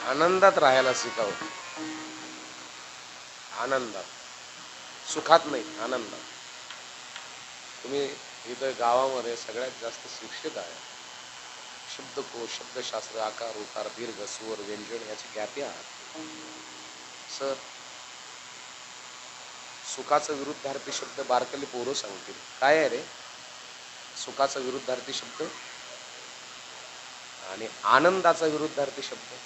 आनंदात राहायला शिकावं. आनंदात, सुखात नाही, आनंदात. तुम्ही इथं गावामध्ये सगळ्यात जास्त शिक्षित आहे. शब्दकोश, शब्दशास्त्र, आकार, उकार, दीर्घ, स्वर, व्यंजन याचे ज्ञाते आहात. सर, सुखाचा विरुद्धार्थी शब्द बारकली पोरं सांगतील. काय आहे रे सुखाचा विरुद्धार्थी शब्द? आणि आनंदाचा विरुद्धार्थी शब्द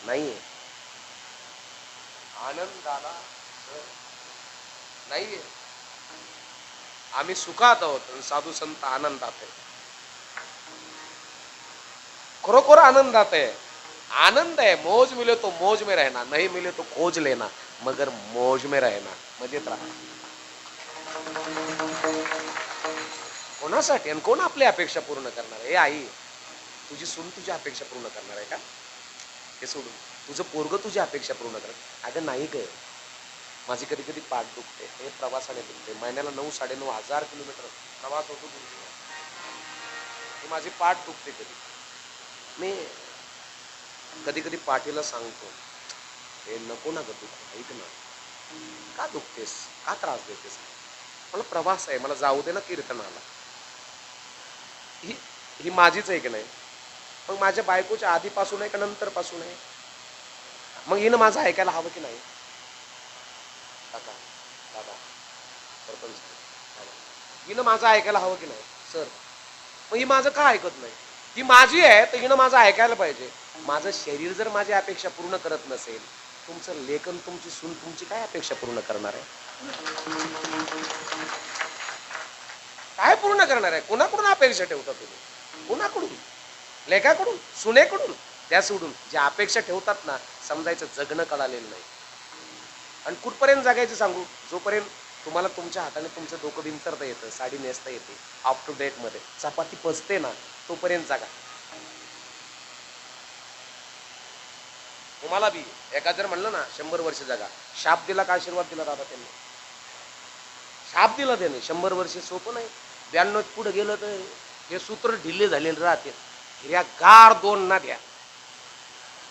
नाहीये. आनंदाला नाहीये. आम्ही सुखात आहोत आणि साधू संत आनंदात आहे. खरोखर आनंदात आहे. आनंद है, मौज मिले तो मौज में रहना, नहीं मिले तो खोज लेना, मगर मौज में रहना. मजेत राहा. कोणासाठी आणि कोण आपली अपेक्षा पूर्ण करणार आहे? आई, तुझी सून तुझी अपेक्षा पूर्ण करणार आहे का? हे सोडून तुझं पोरग तुझी अपेक्षा पूर्ण करणार? अगं नाही ग. माझी कधी कधी पाठ दुखते, हे प्रवासाने दुखते. महिन्याला 9-9.5 किलोमीटर प्रवास होतो. माझी पाठ दुखते. कधी मी कधी कधी पाठीला सांगतो, हे नको ना ग दुख, ऐक ना. का दुखतेस? का त्रास देतेस? मला प्रवास आहे, मला जाऊ दे ना कीर्तनाला. ही माझीच आहे की नाही? मग माझ्या बायकोच्या आधीपासून आहे का नंतर पासून आहे? मग हिनं माझं ऐकायला हवं की नाही? काका, दादा, सरपंच, हिनं माझं ऐकायला हवं की नाही? सर, मग ही माझं का ऐकत नाही? ही माझी आहे तर हिनं माझं ऐकायला पाहिजे. माझं शरीर जर माझी अपेक्षा पूर्ण करत नसेल, तुमचं लेखन, तुमची सून तुमची काय अपेक्षा पूर्ण करणार आहे? काय पूर्ण करणार आहे? कोणाकडून अपेक्षा ठेवता तुम्ही? कोणाकडून? लेखाकडून? सुनेकडून? त्या सोडून ज्या अपेक्षा ठेवतात ना, समजायचं जगणं कळालेलं नाही. आणि कुठपर्यंत जगायचं सांगू? जोपर्यंत तुम्हाला तुमच्या हाताने तुमचं डोकं बिंतरता येतं, साडी नेसता येते, अप टू डेट मध्ये चपाती पचते ना, तोपर्यंत जागा. तुम्हाला बी एका जर म्हणलं ना 100 वर्ष जगा, शाप दिला का आशीर्वाद दिला दादा त्यांनी? शाप दिला त्याने. 100 वर्ष सोपं नाही. 92 पुढे गेलं तर हे सूत्र ढिल्ले झालेले राहते. हिऱ्या गार 2 नद्या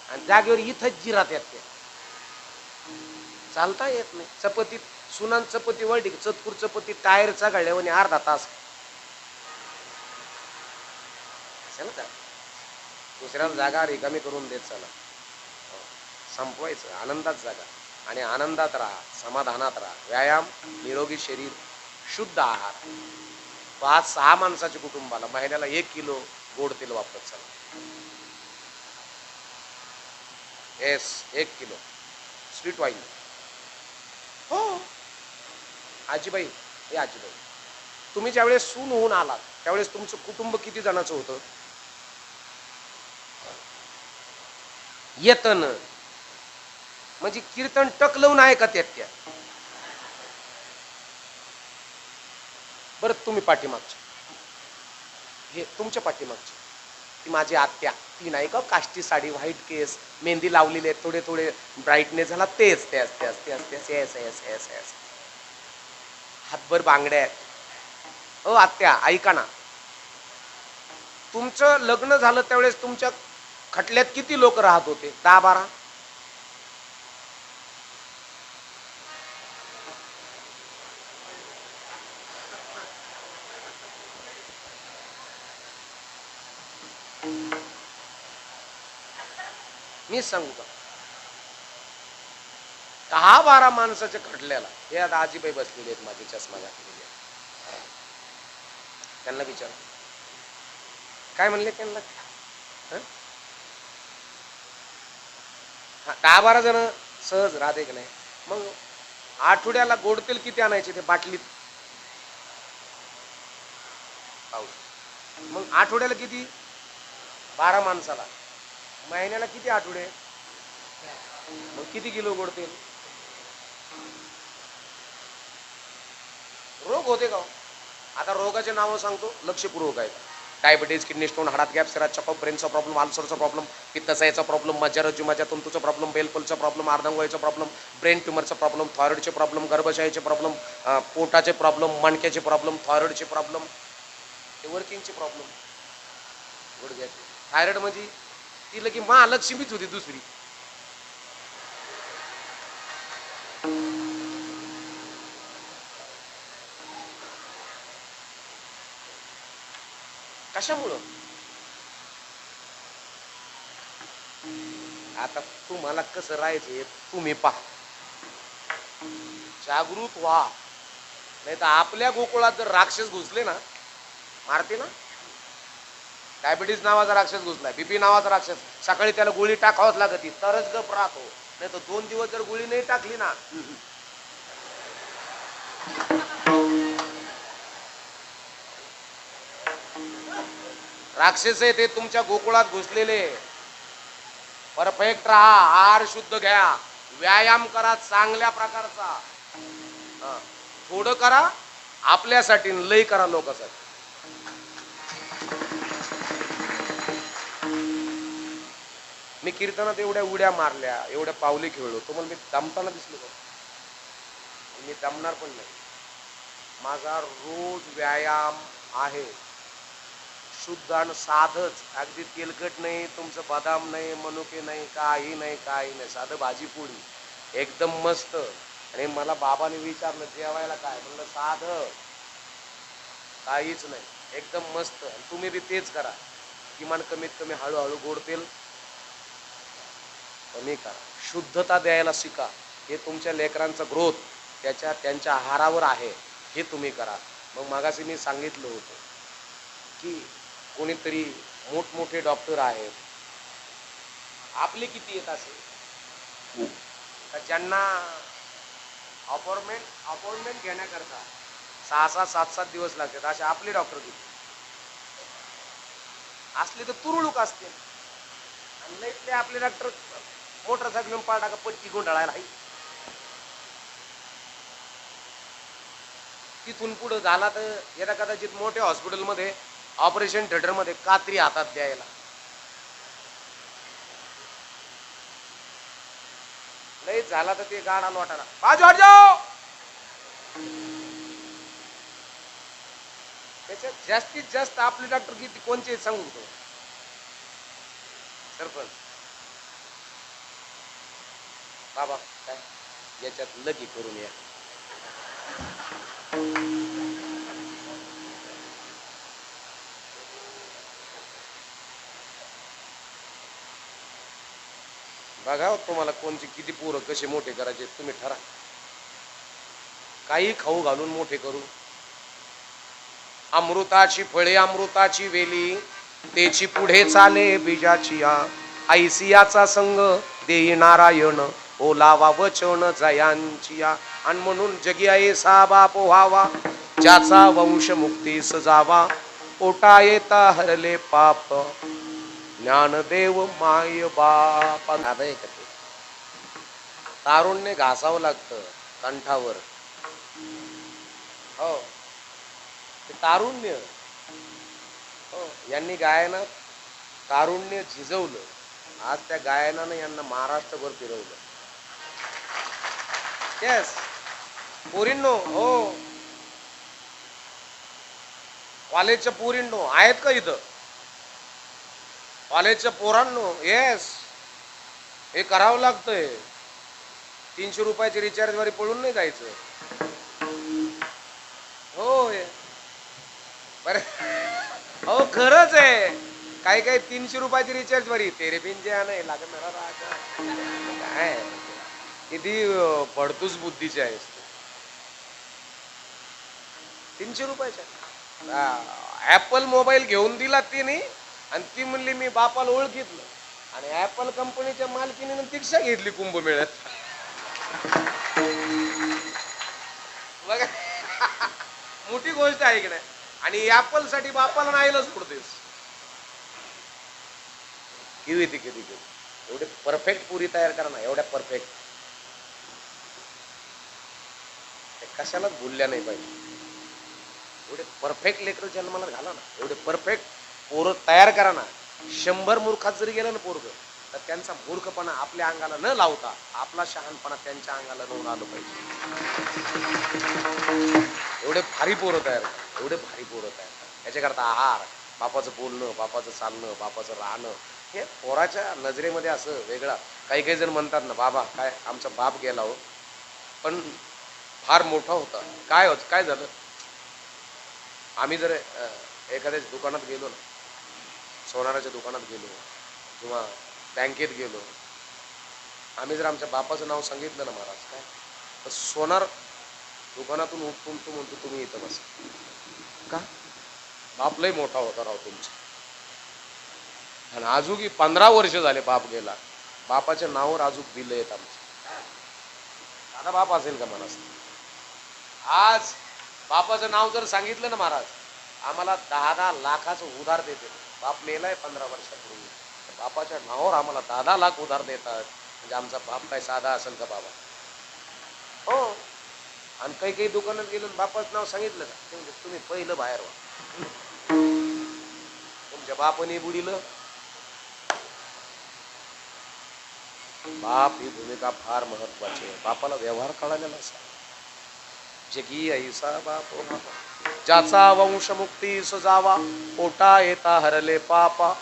आणि जागेवर इथंच जिरात येत. ते चालता येत नाही. चपातीत सुनान चपाती वळली, चतकुर चपाती टायरचा गळल्यावर अर्धा तास दुसऱ्याला जागा रिकामी करून देत चला. संपवायचं. आनंदात जागा आणि आनंदात राहा, समाधानात राहा. व्यायाम, निरोगी शरीर, शुद्ध आहार. 5-6 माणसाच्या कुटुंबाला महिन्याला 1 किलो गोड तेल वापरत चला. 1 किलो स्वीट वाईन. हो आजीबाई, हे आजीबाई, तुम्ही ज्यावेळेस सून होऊन आलात त्यावेळेस तुमचं कुटुंब किती जणांचं होतं? येतन म्हणजे कीर्तन टकलवून आहे का त्या? बरं तुम्ही पाठीमागचे, हे तुमच्या पाठीमागचे, ती माझी आत्या, ती नाही का काष्टी साडी, व्हाईट केस, मेहंदी लावलेले, थोडे थोडे ब्राईटनेस झाला, तेच हातभर बांगड्या आहेत. हो आत्या, ऐका ना, तुमचं लग्न झालं त्यावेळेस तुमच्या खटल्यात किती लोक राहत होते? 10-12. मी सांगू का? 10-12 माणसाच्या खटल्याला. हे आता आजीबाई बसलेले आहेत माझी चष्मा घातलेली. त्यांना विचार काय म्हणले त्यांना? 10-12 जण सहज राहते की नाही? मग आठवड्याला गोड तेल किती आणायचे ते बाटलीत? मग आठवड्याला किती? 12 माणसाला महिन्याला किती आठवडे? मग किती किलो गोड तेल? रोग होते का? आता रोगाचे नाव सांगतो, लक्षपूर्वक आहे. डायबिटीज, किडनी स्टोन, हाडात गॅप, सिरात चपक, ब्रेनचा प्रॉब्लेम, अल्सरचा प्रॉब्लेम, पित्ताचा प्रॉब्लेम, मज्जारज्जू तंतूचा प्रॉब्लेम, बेलपलचा प्रॉब्लेम, अर्धांगवायूचा प्रॉब्लेम, ब्रेन ट्युमरचा प्रॉब्लेम, थायरॉइडचे प्रॉब्लेम, गर्भाशयाचे प्रॉब्लेम, पोटाचे प्रॉब्लेम, मणक्याचे प्रॉब्लेम, थायरॉइडचे प्रॉब्लेम, वर्किंगचे प्रॉब्लेम, गुडघ्याचे, थायरॉइड म्हणजे ती लगी महालक्ष्मीच होती दुसरी. कशामुळं? आता तुम्हाला कसं राहायचंय तुम्ही पहा, जागृत व्हा. नाही तर आपल्या गोकुळात जर राक्षस घुसले ना, मारते ना. डायबिटीज नावाचा राक्षस घुसलाय, बीपी नावाचा राक्षस, सकाळी त्याला गोळी टाकावंच लागती तरच गप राहतो. नाही तर 2 दिवस जर गोळी नाही टाकली ना, राक्षस आहे ते तुमच्या गोकुळात घुसलेले. परफेक्ट राहा, आहार शुद्ध घ्या, व्यायाम करा चांगल्या प्रकारचा. थोडं करा आपल्यासाठी, लय करा लोकांसाठी. मी कीर्तनात एवढ्या उड्या मारल्या, एवढ्या पावली खेळलो, तुम्हाला मी दमताना दिसलो का? मी दमणार पण नाही. माझा रोज व्यायाम आहे, शुद्ध आणि साधच, अगदी तेलकट नाही, तुमचं बदाम नाही, मनुके नाही, काही नाही, काही नाही, साधं भाजी पोळी एकदम मस्त. आणि मला बाबाने विचारलं जेवायला काय, म्हणलं साधं, काहीच नाही, एकदम मस्त. तुम्ही बी तेच करा, किमान कमीत कमी हळूहळू गोड तेल कमी करा, शुद्धता द्यायला शिका. हे तुमच्या लेकरांचा ग्रोथ त्यांच्या आहारावर आहे, हे तुम्ही करा. मग मागाशी मी सांगितलं होतं की कोणीतरी मोठमोठे डॉक्टर आहेत, आपले किती येत असे तर ज्यांना अपॉइंटमेंट घेण्याकरता 6-6, 7-7 दिवस लागतात, असे आपले डॉक्टर किती असले तर तुरुळूक असते. आणि लईतले आपले डॉक्टर मोटरसायकल पाडा का पट्टी गुंडाळायला आहे. तिथून पुढे झाला तर यदा कदाचित मोठ्या हॉस्पिटलमध्ये ऑपरेशन थिएटरमध्ये कात्री हातात द्यायला. लई झाला तर ते गाडा लोटाला बाजू हट जाओ. त्याच्यात जास्तीत जास्त आपले डॉक्टर किती कोणचे सांगू तो सरपंच बाबा काय याच्यात लगी करून या. बघा तुम्हाला कोणचे किती पोरं कसे मोठे करायचे तुम्ही ठरा. काही खाऊ घालून मोठे करू. अमृताची फळे अमृताची वेली, तेची पुढे चाले बीजाची या. ऐसियाचा संग देई नारायण, ओलावा वचन जयांची या. आणि म्हणून जगी ऐसा बाप व्हावा, ज्याचा वंश मुक्तीस जावा. पोटा येता हरले पाप, ज्ञानदेव माय बाप. तारुण्य घासावं लागतं कंठावर. हो ते तारुण्य. हो यांनी गायनात तारुण्य झिजवलं. आज त्या गायनानं यांना महाराष्ट्रभर फिरवलं. येस पोरींनो, हो कॉलेजच्या पोरींनो आहेत का इथं? कॉलेजच्या पोरांनो, येस हे करावं लागतंय. 300 रुपयाची रिचार्ज वारी पळून नाही जायचं. हो बरं, हो खरंच आहे. काही काही 300 रुपयाची रिचार्ज वारी तेरे बिन जे नाही लागत मेरा राजा. काय किती पडतूच बुद्धीचे आहेस. 300 रुपयाच्या ऍपल मोबाईल घेऊन दिला तिने आणि ती म्हणली मी बापाला ओळखितलं. आणि ऍपल कंपनीच्या मालकीने दीक्षा घेतली कुंभमेळ्यात. बघा मोठी गोष्ट आहे की नाही. आणि ऍपल साठी बापाला नाहीलच पडतेस. किती एवढे परफेक्ट पुरी तयार करा ना, एवढ्या परफेक्ट. कशालाच भुलल्या नाही पाहिजे. एवढे परफेक्ट लेकर जन्माला घाला ना, एवढे परफेक्ट पोरं तयार करा ना. 100 मूर्खात जरी गेलं ना पोरग, तर त्यांचा मूर्खपणा आपल्या अंगाला न लावता आपला शहाणपणा त्यांच्या अंगाला लावून आलं पाहिजे. एवढे भारी पोरं तयार करा, एवढे भारी पोरं तयार करा. याच्याकरता आहार, बापाचं बोलणं, बापाचं चालणं, बापाचं राहणं, हे पोराच्या नजरेमध्ये असं वेगळा. काही काही जण म्हणतात ना, बाबा काय आमचा बाप गेला हो, पण फार मोठा होता. काय झालं, आम्ही जर एखाद्या दुकानात गेलो ना, सोनाराच्या दुकानात गेलो किंवा बँकेत गेलो, आम्ही जर आमच्या बापाचं नाव सांगितलं ना महाराज, काय तर सोनार दुकानातून उठून तो म्हणतो तुम्ही इथं बस. का? बाप लय मोठा होता राव तुमचा. आणि अजूनही 15 वर्ष झाले बाप गेला, बापाच्या नावावर अजून बिल येत आमचं. दादा बाप असेल का मला? आज बापाचं नाव जर सांगितलं ना महाराज, आम्हाला 10 लाखाचं उधार देते. बाप मेलाय 15 वर्षापूर्वी, बापाच्या नावावर आम्हाला 10 लाख उधार देतात. म्हणजे आमचा बाप काय साधा असेल का बाबा? हो. आणि काही काही दुकानात गेलो बापाचं नाव सांगितलं का, ते म्हणजे तुम्ही पहिलं बाहेर व्हा, तुमच्या बापाने बुडीलं. बाप ही भूमिका फार महत्वाची आहे. बापाला व्यवहार कळालेला असा, जगी ऐसा बाप हो बापा, ज्याचा वंश मुक्ती सजावा, पोटा येता हरले पापा,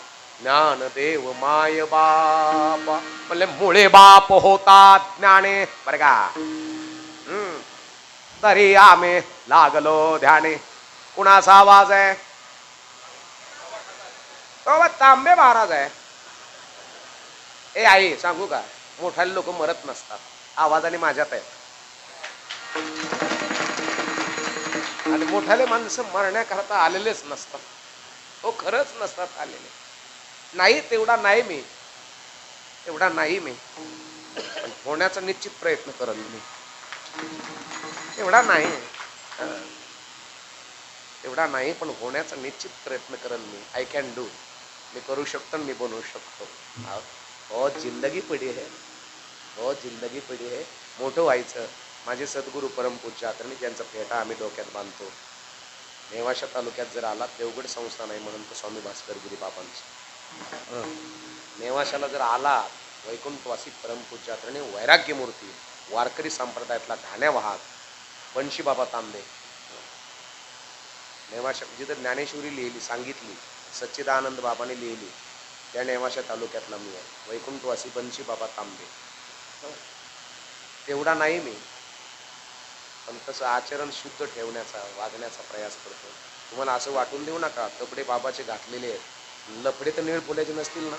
ज्ञान देव माय बापा. म्हणले मुळे बाप होता ज्ञाने, बरं का. तरी आम्ही लागलो ध्याने. कुणाचा आवाज आहे? तो तांबे महाराज आहे. ए आई सांगू का, मोठाले लोक मरत नसतात, आवाजाने माझ्यात आहे. आणि मोठाले माणसं मरण्याकरता आलेलेच नसतात, हो खरंच नसतात आलेले. नाही तेवढा नाही मी, तेवढा नाही मी, पण होण्याचा निश्चित प्रयत्न करेन मी. एवढा नाही, एवढा नाही, पण होण्याचा निश्चित प्रयत्न करेन मी. I can do. मी करू शकतो, मी बनवू शकतो. बहुत जिंदगी पडी आहे, बहुत जिंदगी पडी आहे. मोठं व्हायचं. माझे सद्गुरू परमपूज्य आदरणीय ज्यांचा फेटा आम्ही डोक्यात बांधतो. नेवाशा तालुक्यात जर आला, देवगड संस्थान आहे म्हणून तो स्वामी भास्करगिरी बाबांचं. नेवाशाला जर आला, वैकुंठवासी परमपूज्य आदरणीय वैराग्य मूर्ती, वारकरी संप्रदायातला घाण्या वाहक बंशी बाबा तांबे. नेवाशा जिथं ज्ञानेश्वरी लिहिली, सांगितली, सच्चिदानंद बाबाने लिहिली, त्या नेवाशा तालुक्यातला मी आहे. वैकुंठवासी बंशी बाबा तांबे. तेवढा नाही मी, पण तसं आचरण शुद्ध ठेवण्याचा, वागण्याचा प्रयास करतो. तुम्हाला असं वाटून देऊ नका कपडे बाबाचे घातलेले आहेत, लफडे तर निळ फुलाचे नसतील ना.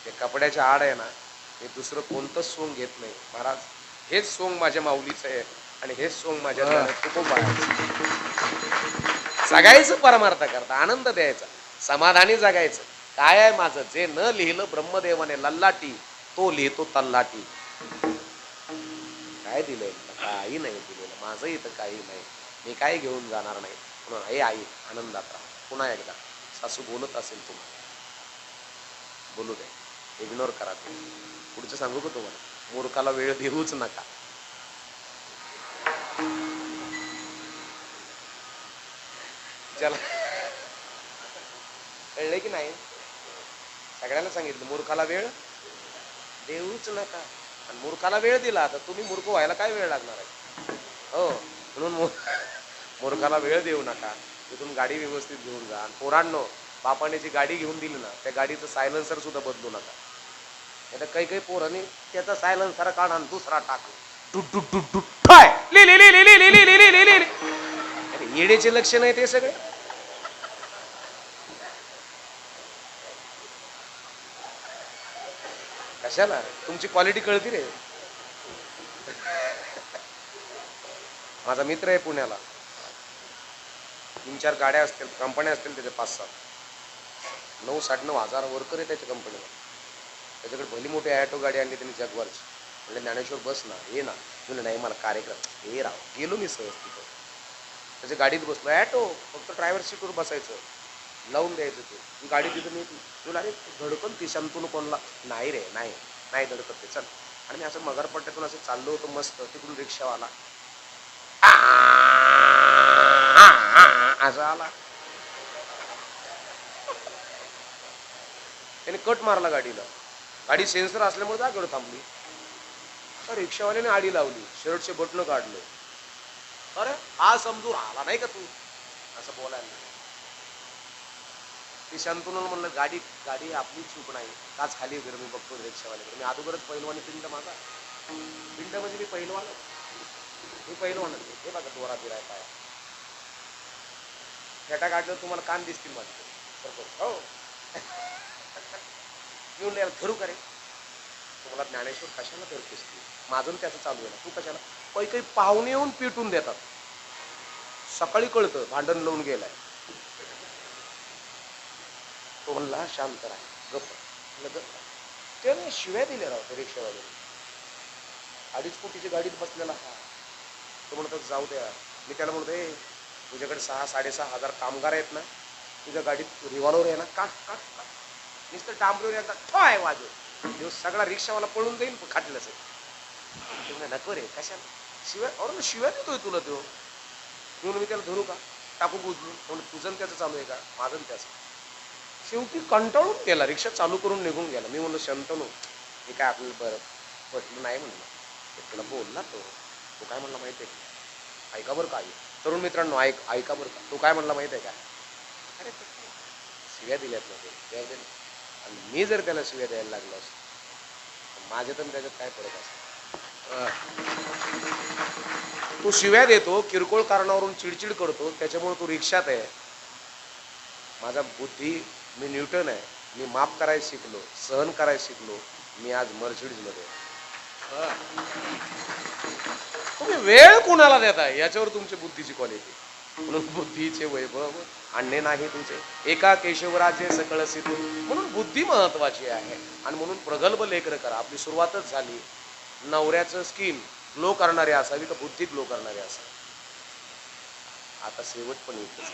ते कपड्याच्या आड आहे ना, हे दुसरं कोणतंच सोंग घेत नाही महाराज. हेच सोंग माझ्या माऊलीचं आहे आणि हेच सोंग माझ्या खूप जगायचं परमार्थ करता, आनंद द्यायचा, समाधानी जगायचं. काय आहे माझं, जे न लिहिलं ब्रह्मदेवाने लल्लाटी, तो लिहितो तल्लाटी. काय दिलंय? काही नाही दिलेलं. माझं इथं काही नाही, मी काय घेऊन जाणार नाही. म्हणून हे आई आनंदात राहा. पुन्हा एकदा सासू बोलत असेल तुम्हाला, बोलू दे, इग्नोर करा. ते पुढचं सांगू का तुम्हाला, मूर्खाला वेळ देऊच नका. चला, कळलंय की नाही? सगळ्यांना सांगितलं, मूर्खाला वेळ देऊच नका. आणि मूर्खाला वेळ दिला तर तुम्ही मूर्ख व्हायला काय वेळ लागणार आहे? हो, म्हणून मूर्खाला वेळ देऊ नका. तिथून गाडी व्यवस्थित घेऊन जा. आणि पोरांनो, बापाने जी गाडी घेऊन दिली ना, त्या गाडीचं सायलेन्सर सुद्धा बदलू नका. आता काही काही पोरांनी त्याचा सायलेन्सर काढा आणि दुसरा टाक, काय येडेचे लक्षण आहे ते सगळे. कशाला? तुमची क्वालिटी कळती रे. माझा मित्र आहे पुण्याला, 3-4 गाड्या असतील, कंपन्या असतील त्याच्या 5-7, 9-9.5 हजार वर्कर आहे त्याच्या कंपनीवर. त्याच्याकडे पहिली मोठी ॲटो गाडी आणली त्यांनी जगवरची. म्हणजे ज्ञानेश्वर बस ना, ये ना. म्हणलं नाही मला कार्यक्रम. हे राव, गेलो मी सहज तिथं, त्याच्या गाडीत बसलो. ॲटो फक्त ड्रायव्हर सीटवर बसायचं, लावून द्यायचं. ते गाडी तिथं मी तुला अरे धडकन ती शांतून कोणला नाही रे, नाही नाही धडकत ते, चल. आणि मी असं मगरपट्ट्यातून असं चाललो होतो मस्त, तिकडून रिक्षावाला असं आला, त्याने कट मारला गाडीला. गाडी सेन्सर असल्यामुळे जागेवर थांबली. रिक्षावाल्याने आडी लावली, शर्टचे बटणं काढले. अरे हा समजून आला नाही का तू असं बोलायला लागले. ती शंतनूला म्हणलं गाडी गाडी आपली चूक नाही, काच खाली वगैरे मी बघतो रिक्षावाल्याकडे. मी अगोदरच पहिलवानी पिंड माझा, पिंड म्हणजे मी पहिलवान, मी पहिलवान. हे बघा दोरा बिराय पाय खेटा काढलं तुम्हाला कान दिसतील माझे बरोबर. हो मी म्हणलं याला धरू का रे, तुम्हाला ज्ञानेश्वर कशाला धरतेस तू, माझं त्याचं चालू आहे ना, तू कशाला. काही काही पाहुणे येऊन पिटून देतात, सकाळी कळतं भांडण लावून गेलाय. तो म्हणला शांत राहा गप्प गप्प. त्याने शिव्या दिल्या राव त्या रिक्षावाले. 2.5 कोटीची गाडीत बसलेला हा. तो म्हणतो जाऊ द्या. मी त्याला म्हणतो ए तुझ्याकडे 6-6.5 हजार कामगार आहेत ना, तुझ्या गाडीत रिव्हॉल्वर आहे ना, का का का नुसतं डांबरीवर एकदा ठोय वाजव, दिवस सगळा रिक्षावाला पळून जाईल खाटल्याच. नको रे कशाला शिव्या, अरे शिव्या देतोय तुला तो. म्हणून मी त्याला धरू का, टाकू बुजलून. म्हणून तुझं त्याचं चालू आहे का, माझं त्याचं. शेवटी कंटाळून गेला, रिक्षा चालू करून निघून गेला. मी म्हणलं शंतनू हे काय आपल्याला बरं पटलं नाही म्हणलं, तुला बोलला तो. तो काय म्हणला माहिती आहे का, ऐका बरं काय तरुण मित्रांनो, ऐका बरं का. तो काय म्हणला माहिती आहे का, अरे शिव्या दिल्यात ना ते द्या ना. आणि मी जर त्याला शिव्या द्यायला लागलो असतो, माझ्या तर त्याच्यात काय फरक असतो. तू शिव्या देतो, किरकोळ कारणावरून चिडचिड करतो, त्याच्यामुळे तू रिक्षात आहे. माझा बुद्धी, मी न्यूटन आहे, मी माफ करायला शिकलो, सहन करायला शिकलो. मी आज मर्सिडीजमध्ये. तुम्ही वेळ कुणाला देता याच्यावर तुमची बुद्धीची क्वालिटी. म्हणून बुद्धीचे वैभव आणणे नाही तुमचे, एका केशवराजे सकळ सिद्धू. म्हणून बुद्धी महत्वाची आहे. आणि म्हणून प्रगल्भ लेकर करा. आपली सुरुवातच झाली. नवऱ्याचं स्किन ग्लो करणारे असावी का बुद्धी ग्लो करणारे असावी. आता शेवट पण इथेच.